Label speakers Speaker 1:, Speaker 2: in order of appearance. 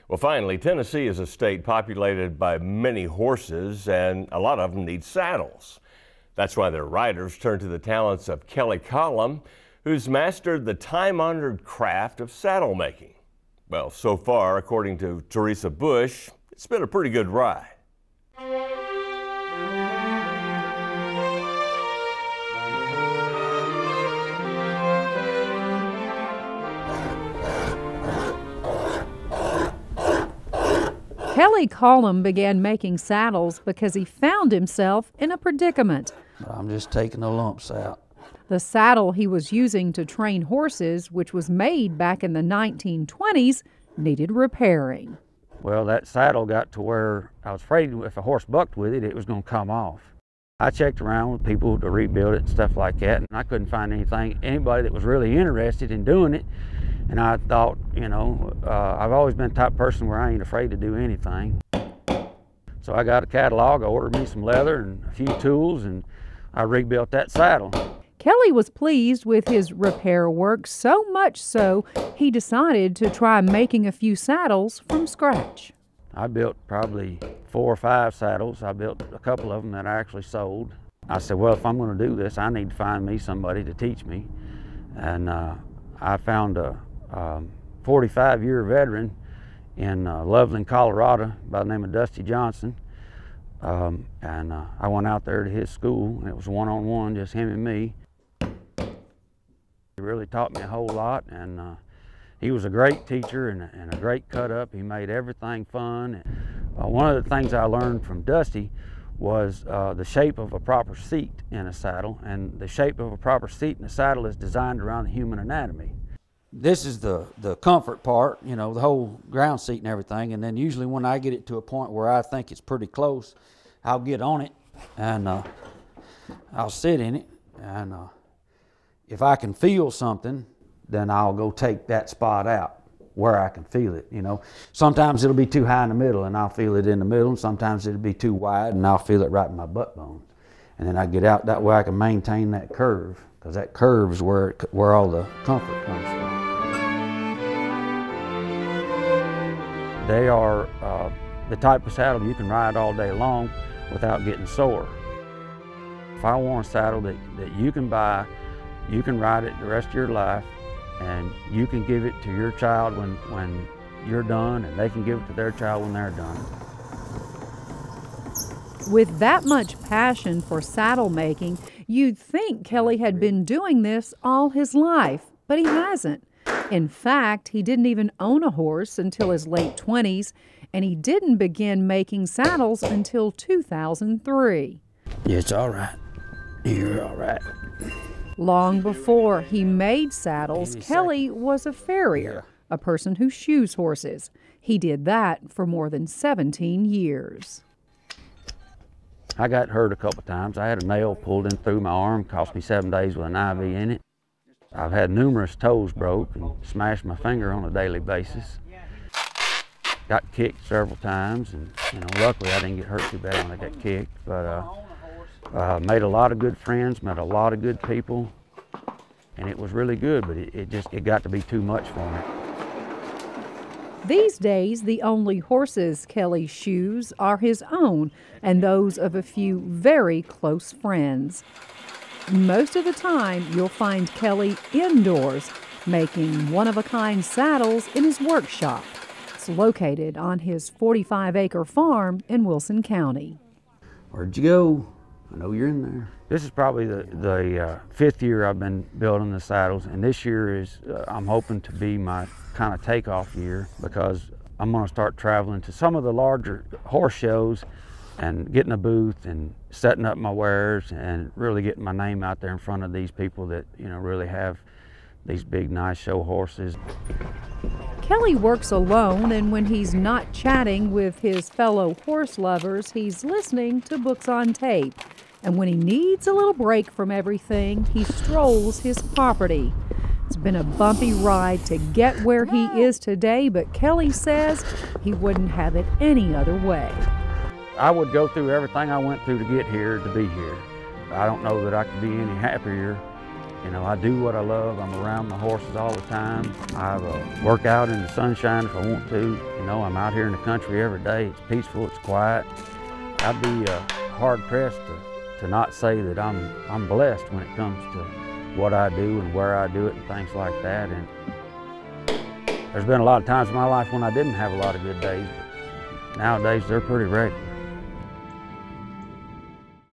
Speaker 1: Well, finally, Tennessee is a state populated by many horses, and a lot of them need saddles. That's why their riders turn to the talents of Kelly Collom, who's mastered the time-honored craft of saddle making. Well, so far, according to Teresa Bush, it's been a pretty good ride.
Speaker 2: Kelly Collom began making saddles because he found himself in a predicament.
Speaker 3: I'm just taking the lumps out.
Speaker 2: The saddle he was using to train horses, which was made back in the 1920s, needed repairing.
Speaker 3: Well, that saddle got to where I was afraid if a horse bucked with it, it was going to come off. I checked around with people to rebuild it and stuff like that, and I couldn't find anybody that was really interested in doing it. And I thought, you know, I've always been the type of person where I ain't afraid to do anything. So I got a catalog, I ordered me some leather and a few tools, and I rebuilt that saddle.
Speaker 2: Kelly was pleased with his repair work, so much so he decided to try making a few saddles from scratch.
Speaker 3: I built probably 4 or 5 saddles. I built a couple of them that I actually sold. I said, well, if I'm going to do this, I need to find me somebody to teach me. And I found a 45-year veteran in Loveland, Colorado by the name of Dusty Johnson. I went out there to his school, and it was one-on-one, just him and me. He really taught me a whole lot, and he was a great teacher and a great cut-up. He made everything fun. One of the things I learned from Dusty was the shape of a proper seat in a saddle, and the shape of a proper seat in a saddle is designed around the human anatomy. This is the comfort part, you know, the whole ground seat and everything, and then usually when I get it to a point where I think it's pretty close, I'll get on it and I'll sit in it, and if I can feel something, then I'll go take that spot out where I can feel it, you know. Sometimes it'll be too high in the middle and I'll feel it in the middle, and sometimes it'll be too wide and I'll feel it right in my butt bones. And then I get out, that way I can maintain that curve, because that curve is where all the comfort comes from. They are the type of saddle you can ride all day long without getting sore. If I want a saddle that you can buy, you can ride it the rest of your life, and you can give it to your child when you're done, and they can give it to their child when they're done.
Speaker 2: With that much passion for saddle making, you'd think Kelly had been doing this all his life, but he hasn't. In fact, he didn't even own a horse until his late 20s, and he didn't begin making saddles until 2003.
Speaker 3: It's all right. You're all right.
Speaker 2: Long before he made saddles, Kelly was a farrier, a person who shoes horses. He did that for more than 17 years.
Speaker 3: I got hurt a couple times. I had a nail pulled in through my arm, cost me 7 days with an IV in it. I've had numerous toes broke and smashed my finger on a daily basis. Got kicked several times, and you know, luckily I didn't get hurt too bad when I got kicked. But made a lot of good friends, met a lot of good people, and it was really good. But it got to be too much for me.
Speaker 2: These days, the only horses Kelly shoes are his own and those of a few very close friends. Most of the time, you'll find Kelly indoors, making one-of-a-kind saddles in his workshop. It's located on his 45-acre farm in Wilson County.
Speaker 3: Where'd you go? I know you're in there. This is probably the 5th year I've been building the saddles, and this year is, I'm hoping to be my kind of takeoff year, because I'm going to start traveling to some of the larger horse shows and getting a booth and setting up my wares and really getting my name out there in front of these people that, you know, really have these big, nice show horses.
Speaker 2: Kelly works alone, and when he's not chatting with his fellow horse lovers, he's listening to books on tape. And when he needs a little break from everything, he strolls his property. It's been a bumpy ride to get where he is today, but Kelly says he wouldn't have it any other way.
Speaker 3: I would go through everything I went through to get here, to be here. I don't know that I could be any happier. You know, I do what I love. I'm around my horses all the time. I work out in the sunshine if I want to. You know, I'm out here in the country every day. It's peaceful, it's quiet. I'd be hard-pressed to not say that I'm blessed when it comes to what I do and where I do it and things like that. And there's been a lot of times in my life when I didn't have a lot of good days, but nowadays they're pretty regular.